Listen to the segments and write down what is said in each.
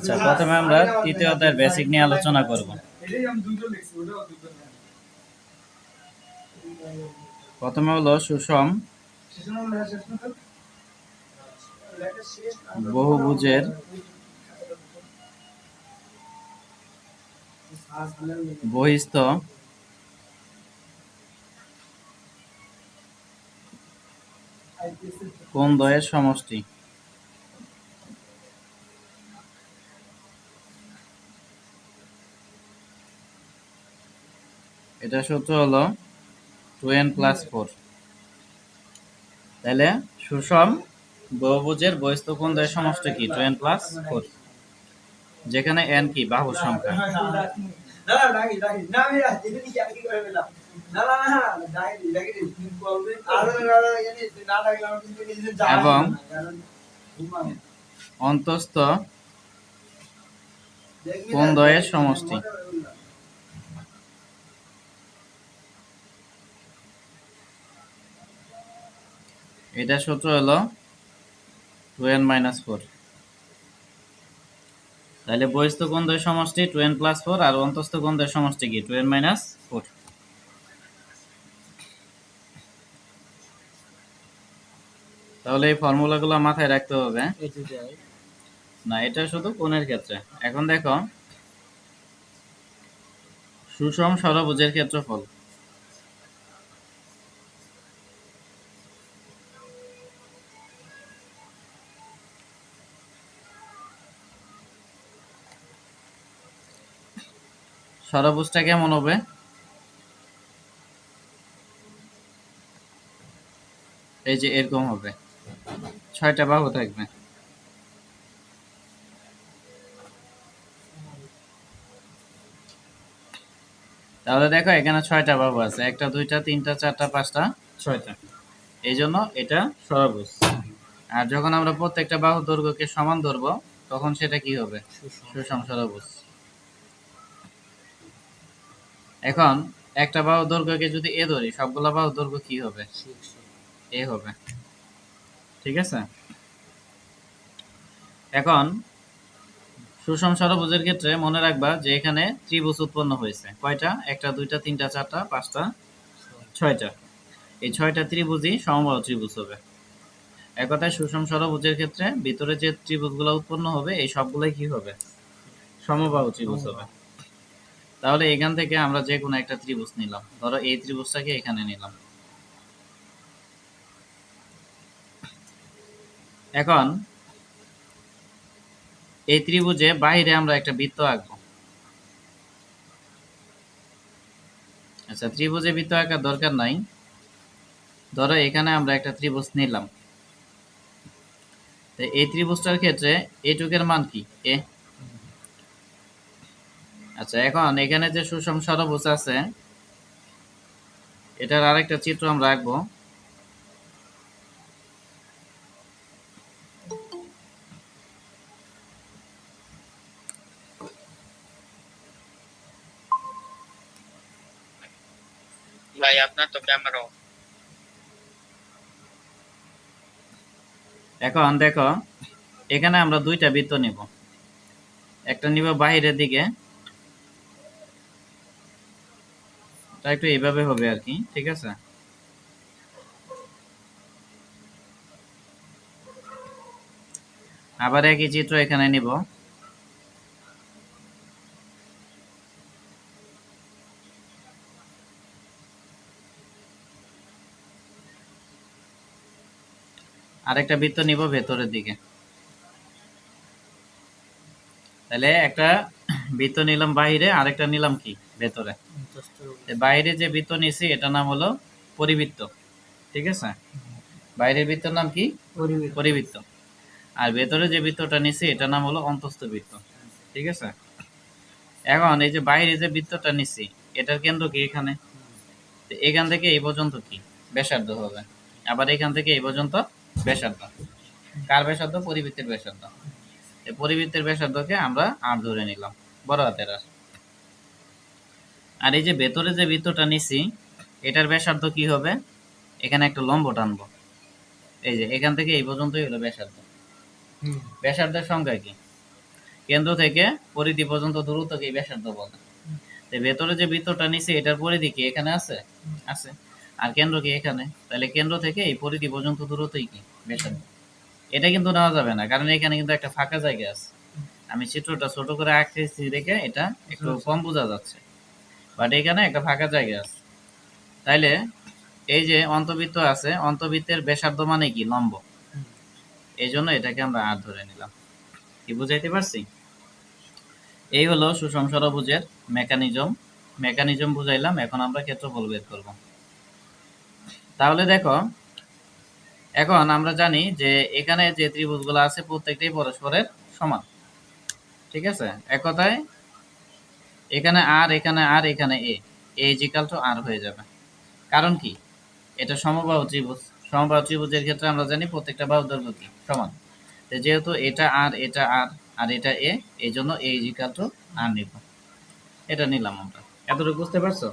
আচ্ছা, প্রথমে আমরা তৃতীয় অধ্যায়ের বেসিক নিয়ে আলোচনা করব। প্রথমে হলো সুষম বহুভুজের বহিস্থ কোণদ্বয়ের সমষ্টি। এটা সূত্র হলো 2n+4। তাহলে সুষম বহুভুজের বহিস্থ কোণদ্বয়ের সমষ্টি কি? 2n+4, যেখানে n কি? বাহুর সংখ্যা। এবং অন্তস্থ কোণদ্বয়ের সমষ্টি। এটা সূত্র হলো 2n-4। তাহলে বহিস্থ কোণদ্বয়ের সমষ্টি 2n+4 আর অন্তস্থ কোণদ্বয়ের সমষ্টি কি? 2n-4। তাহলে এই ফর্মুলাগুলো মাথায় রাখতে হবে না, এটা শুধু কোণের ক্ষেত্রে। এখন দেখো সুষম ষড়ভুজের ক্ষেত্রফল। ষড়ভুজটা কেমন হবে? এই যে এরকম হবে, 6টা বাহু থাকবে। তাহলে দেখো এখানে 6টা বাহু আছে, 1টা 2টা 3টা 4টা 5টা 6টা, এই জন্য এটা ষড়ভুজ। আর যখন আমরা প্রত্যেকটা বাহু দৈর্ঘ্যকে সমান ধরবো তখন সেটা কি হবে? সুষম ষড়ভুজ। এখন একটা বাহু দৈর্ঘ্যকে যদি এ ধরি, সবগুলা বাহু দৈর্ঘ্য কি হবে? এ হবে, ঠিক আছে? এখন সুষম ষড়ভুজের ক্ষেত্রে মনে রাখবা যে এখানে ত্রিভুজ উৎপন্ন হয়েছে। কয়টা? 1টা 2টা 3টা 4টা 5টা 6টা। এই 6টা ত্রিভুজই সমবাহু ত্রিভুজ হবে। এক কথায় সুষম ষড়ভুজের ক্ষেত্রে ভিতরে যে ত্রিভুজগুলো উৎপন্ন হবে এই সবগুলোই কি হবে? সমবাহু ত্রিভুজ হবে। তাহলে এখান থেকে আমরা যে কোনো একটা ত্রিভুজ নিলাম, ধরো এই ত্রিভুজটাকে এখানে নিলাম। এখন এই ত্রিভুজে বাইরে আমরা একটা বৃত্ত আঁকবো। আচ্ছা, ত্রিভুজে বৃত্ত আঁকার দরকার নাই। ধরো এখানে আমরা একটা ত্রিভুজ নিলাম, এই ত্রিভুজটার ক্ষেত্রে এটুকের মান কি? এ। আচ্ছা, এখন এখানে যে সুষম ষড়ভুজ আছে এটার আরেকটা চিত্র আমরা আঁকবো। ভাই আপনার তো ক্যামেরা। এখন দেখো এখানে আমরা দুইটা বৃত্ত নিব, একটা নিব বাহিরের দিকে, তা একটু এইভাবে হবে আর কি, ঠিক আছে? আবার একই চিত্র এখানে নিব, আরেকটা বৃত্ত নিব ভেতরের দিকে। তাহলে একটা বৃত্ত নিলাম বাহিরে, আরেকটা নিলাম কি? ভেতরে। বাইরে যে বৃত্ত নিছি এটার নাম হলো পরিবৃত্ত, ঠিক আছে? বাইরের বৃত্তের নাম কি? পরিবৃত্ত। আর ভেতরে যে বৃত্তটা নিছি এটার নাম হলো অন্তস্থ বৃত্ত, ঠিক আছে? এখন এই যে বাইরে যে বৃত্তটা নিছি এটার কেন্দ্র কি? এখানে। এখান থেকে এই পর্যন্ত কি? ব্যাসার্ধ হবে। আবার এখান থেকে এই পর্যন্ত ব্যাসার্ধ। কার ব্যাসার্ধ? পরিবৃত্তের ব্যাসার্ধ। এই পরিবৃত্তের ব্যাসার্ধকে আমরা আর ধরে নিলাম, বড় হাতের আর। আর এই যে ভেতরে যে বৃত্তটা নিছি এটার ব্যাসার্ধ কি হবে? এখানে একটা লম্ব টানবো, এই যে এখান থেকে এই পর্যন্তই হলো ব্যাসার্ধ। ব্যাসার্ধের সংখ্যা কি? কেন্দ্র থেকে পরিধি পর্যন্ত দূরত্বকে ব্যাসার্ধ বলে। তো ভেতরে যে বৃত্তটা নিচে এটার পরিধি কি এখানে আছে? আছে। আর কেন্দ্র কি এখানে, তাহলে কেন্দ্র থেকে এই পরিধি পর্যন্ত দূরত্বই কি ব্যাসার্ধ। এটা কিন্তু নেওয়া যাবে না, কারণ এখানে কিন্তু একটা ফাঁকা জায়গা আছে। আমি চিত্রটা ছোট করে আঁকতেছি দেখে এটা একটু কম বোঝা যাচ্ছে, বাট এখানে একটা ফাঁকা জায়গা আছে। তাইলে এই যে অন্তবৃত্ত আছে, অন্তবৃত্তের ব্যাসার্ধ মানে কি লম্ব, এই জন্য এটাকে আমরা আর ধরে নিলাম। কি বুঝাইতে পারছি? এই হলো সুষম ষড়ভুজের মেকানিজম বুঝাইলাম। এখন আমরা ক্ষেত্রফল বের করব। তাহলে দেখো, এখন আমরা জানি যে এখানে যে ত্রিভুজগুলো আছে প্রত্যেকটাই পরস্পরের সমান, ঠিক আছে। এক কথায় এখানে আর, এখানে আর, এখানে এ ইজিক্যাল টু আর হয়ে যাবে। কারণ কি, এটা সমবাহু ত্রিভুজ। সমবাহু ত্রিভুজের ক্ষেত্রে আমরা জানি প্রত্যেকটা বাহুর দৈর্ঘ্য কি সমান। যেহেতু এটা আর, এটা আর, আর এটা এ, এই জন্য এ ইজিক্যাল টু আর নিব। এটা নিলাম আমরা। এতটুকু বুঝতে পারছো?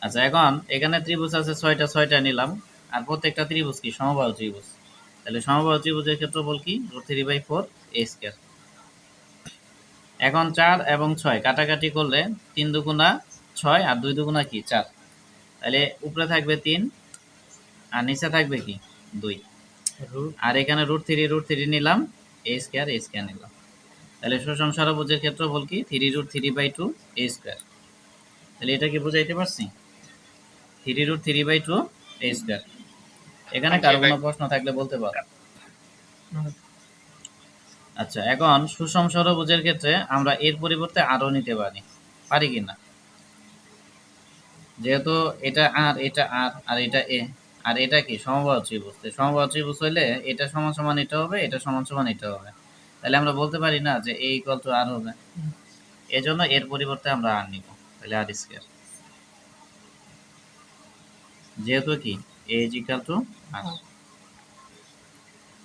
আচ্ছা, এখন এখানে ত্রিভুজ আছে ছয়টা, ছয়টা নিলাম। আর প্রত্যেকটা ত্রিভুজ কি সমবাহু ত্রিভুজ। তাহলে সমবাহু ত্রিভুজের ক্ষেত্রফল কি √3/4 a²। এখন 4 এবং 6 কাটাকাটি করলে 3 দুগুণা 6 আর 2 দুগুণা কি 4। তাহলে উপরে থাকবে 3 আর নিচে থাকবে কি 2। আর এখানে √3 নিলাম, a² নিলাম। তাহলে সুষম ষড়ভুজের ক্ষেত্রফল কি 3√3/2 a²। তাহলে এটা কি বুঝাইতে পারছি? 3√3/2 a²। এখানে কারো কোনো প্রশ্ন থাকলে বলতে পারো। আচ্ছা, এখন সুষম ষড়ভুজের ক্ষেত্রে আমরা এর পরিবর্তে আরও নিতে পারি কিনা? যেহেতু এটা আর, এটা আর, আর এটা এ, আর এটা কি সমবাহু ত্রিভুজ। সমবাহু ত্রিভুজ হইলে এটা সমান সমান এটা হবে, এটা সমান সমান এটা হবে। তাহলে আমরা বলতে পারি না যে এ ইকুয়াল টু আর হবে। এজন্য এর পরিবর্তে আমরা আর নিব, তাহলে r²। যেহেতু কি এ ইকুয়াল টু আর।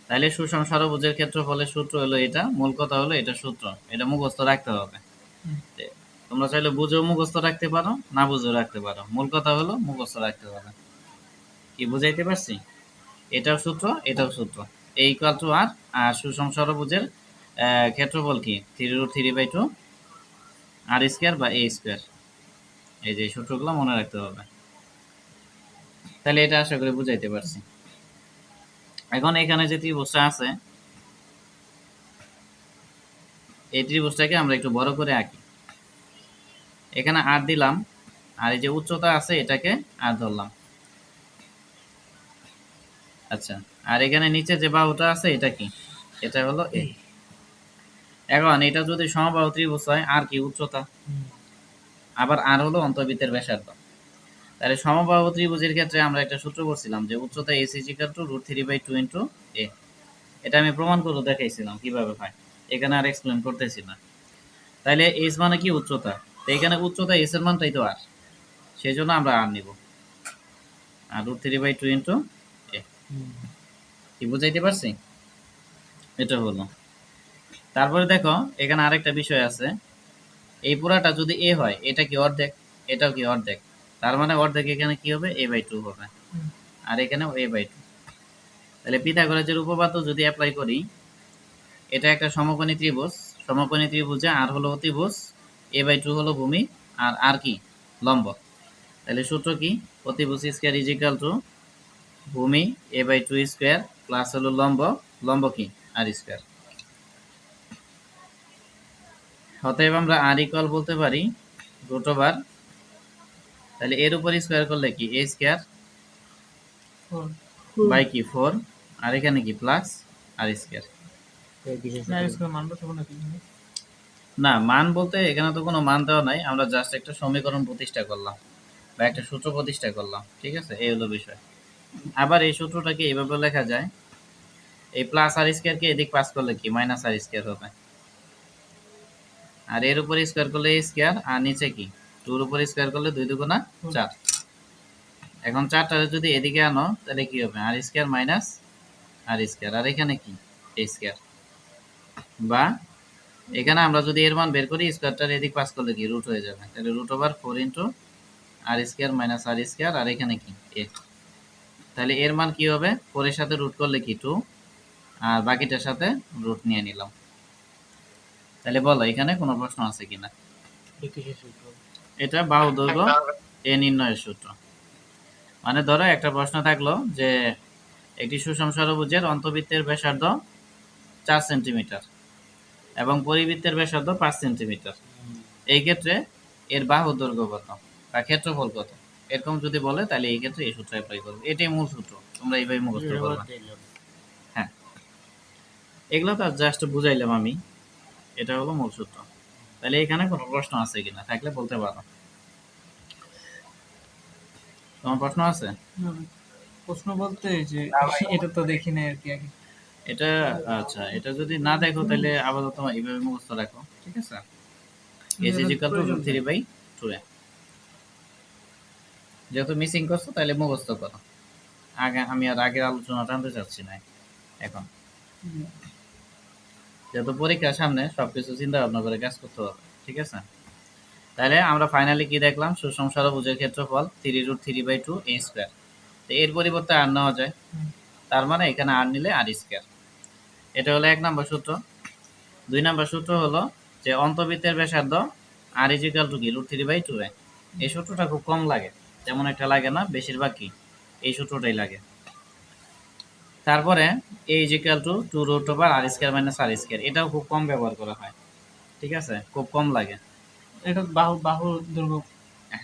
তাহলে সুষম ষড়ভুজের ক্ষেত্রফলের সূত্র হলো এটা। মূল কথা হলো এটা সূত্র, এটা মুখস্থ রাখতে হবে। তোমরা চাইলে বুঝেও মুখস্থ রাখতে পারো, না বুঝেও রাখতে পারো। মূল কথা হলো মুখস্থ রাখতে হবে। কি বুঝাইতে পারছি? এটাও সূত্র, এটাও সূত্র। এ ইকুয়াল টু আর, আর সুষম ষড়ভুজের ক্ষেত্রফল কি 3√3/2 r² বা a²। এই যে সূত্রগুলো মনে রাখতে হবে। তাহলে এটা আশা করি বুঝাইতে পারছি। এখন এখানে যে ত্রিভুজটা আছে, এই ত্রিভুজটাকে আমরা একটু বড় করে আঁকি। এখানে আর দিলাম, আর এই যে উচ্চতা আছে এটাকে আর ধরলাম। আচ্ছা, আর এখানে নিচে যে বাহুটা আছে এটা কি, এটা হলো এ। এখন এটা যদি সমবাহু ত্রিভুজ হয়, আর কি উচ্চতা, আবার আর হলো অন্তর্বৃত্তের ব্যাসার্ধ। তাহলে সমবাহু ত্রিভুজের ক্ষেত্রে আমরা একটা সূত্র করছিলাম যে উচ্চতা AC = √3/2 a। এটা আমি প্রমাণ করে দেখাইছিলাম কিভাবে হয়, এখানে আর এক্সপ্লেন করতেছি না। তাহলে এস মানে কি উচ্চতা, তো এখানে উচ্চতা এস এর মানটাই তো আর, সেই জন্য আমরা আর নিব, আর √3/2 a। কি বুঝাইতে পারছি? এটা হলো। তারপরে দেখো এখানে আরেকটা বিষয় আছে, এই পুরাটা যদি এ হয়, এটা কি অর্ধেক, এটাও কি অর্ধেক, তার মানে অর্ধেক এখানে কি হবে a/2 হবে, আর এখানেও a/2। তাহলে পিথাগোরাসের উপপাদ্য যদি অ্যাপ্লাই করি, এটা একটা সমকোণী ত্রিভুজ। সমকোণী ত্রিভুজে আর হলো অতিভুজ, a/2 হলো ভূমি, আর আর কি লম্ব। তাহলে সূত্র কি, অতিভুজ স্কয়ার ইজিক্যাল টু ভূমি a/2 স্কয়ার প্লাস হলো লম্ব, লম্ব কি r²। অতএব আমরা আর ইকুয়াল বলতে পারি √, তাহলে এর উপর স্কয়ার করলে কি a² বাই কি 4, আর এখানে কি প্লাস r²। না, মান বলতে এখানে তো কোনো মান দেওয়া নাই, আমরা জাস্ট একটা সমীকরণ প্রতিষ্ঠা করলাম বা একটা সূত্র প্রতিষ্ঠা করলাম, ঠিক আছে, এই হলো বিষয়। আবার এই সূত্রটাকে এইভাবে লেখা যায়, এই প্লাস r² কে এদিক পাস করলে কি মাইনাস r² হবে, আর এর উপর স্কয়ার করলে a², আর নিচে কি 2 এর উপর স্কয়ার করলে 2 দুগুণা 4। এখন 4টারে যদি এদিকে আনো তাহলে কি হবে r² মাইনাস r², আর এখানে কি a², বা এখানে আমরা যদি এর মান বের করি স্কয়ারটার এদিক পাস করলে কি রুট হয়ে যাবে, তাহলে √4 r² মাইনাস r², আর এখানে কি a। তাহলে এর মান কি হবে, 4 এর সাথে রুট করলে কি 2, আর বাকিটার সাথে রুট নিয়ে নিলাম। তাহলে বলো এখানে কোনো প্রশ্ন আছে কিনা? এটা বাহু দৈর্ঘ্য এ নির্ণয়ের সূত্র। মানে ধরো একটা প্রশ্ন থাকলো যে একটি সুষম ষড়ভুজের অন্তবৃত্তের ব্যাসার্ধ 4 সেন্টিমিটার এবং পরিবৃত্তের ব্যাসার্ধ 5 সেন্টিমিটার। এই ক্ষেত্রে এর বাহু দৈর্ঘ্য কত বা ক্ষেত্রফল কত, এরকম যদি বলে তাহলে এই ক্ষেত্রে এই সূত্র অ্যাপ্লাই করবে। এটাই মূল সূত্র, তোমরা এইভাবে মুখস্থ করবে। হ্যাঁ, এগুলো তো জাস্ট বুঝাইলাম আমি, এটা হলো মূল সূত্র। তাহলে এখানে কোনো প্রশ্ন আছে কিনা, থাকলে বলতে পারো। তোমার প্রশ্ন আছে? প্রশ্ন বলতে যে এটা তো দেখি নাই আর কি আগে। এটা আচ্ছা, এটা যদি না দেখো তাহলে আপাতত এইভাবে মুখস্থ রাখো, ঠিক আছে? S is equal to root 3/2 যেহেতু মিসিং করছো তাহলে মুখস্থ করো। আগে আমি আর আগের আলোচনা টানতে চাচ্ছি না এখন, যেহেতু পরীক্ষার সামনে সবকিছু চিন্তা ভাবনা করে কাজ করতে হবে, ঠিক আছে? তাহলে আমরা ফাইনালি কি দেখলাম, সুষম ষড়ভুজের ক্ষেত্রফল 3√3/2a²। তো এর পরিবর্তে আর নেওয়া যায়, তার মানে এখানে আর নিলে আর স্কয়ার। এটা হলো 1 নম্বর সূত্র। 2 নম্বর সূত্র হলো যে অন্তবৃত্তের ব্যাসার্ধ আর ইজ ইকুয়াল টু কি √3/2a। এই সূত্রটা খুব কম লাগে, তেমন একটা লাগে না, বেশিরভাগ কি এই সূত্রটাই লাগে। তারপরে a is equal two 2√r²-r², এটাও খুব কম ব্যবহার করা হয়, ঠিক আছে? খুব কম লাগে। এটা বাহু দৈর্ঘ্য,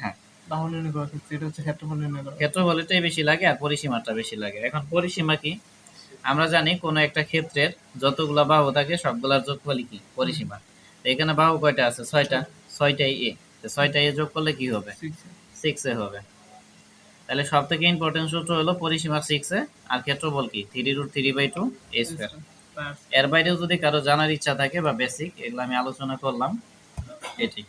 হ্যাঁ, বাহু নির্ণয় করার ক্ষেত্রে এটা হচ্ছে ক্ষেত্রফল নির্ণয় করা। ক্ষেত্রফলটাই বেশি লাগে আর পরিসীমাটা বেশি লাগে। এখন পরিসীমা কি, আমরা জানি কোনো একটা ক্ষেত্রের যতগুলা বাহু থাকে সবগুলার যোগফলই কি পরিসীমা। তো এখানে বাহু কয়টা আছে? 6টা, 6টাই এ। তো 6টাই এ যোগ করলে কি হবে? 6 এ হবে। তাহলে সব থেকে ইম্পর্টেন্ট সূত্র হলো পরিসীমা 6 এ আর ক্ষেত্রফল কি 3√3/2a²। এর বাইরেও যদি কারো জানার ইচ্ছা থাকে বা বেসিক, এগুলো আমি আলোচনা করলাম, এটি।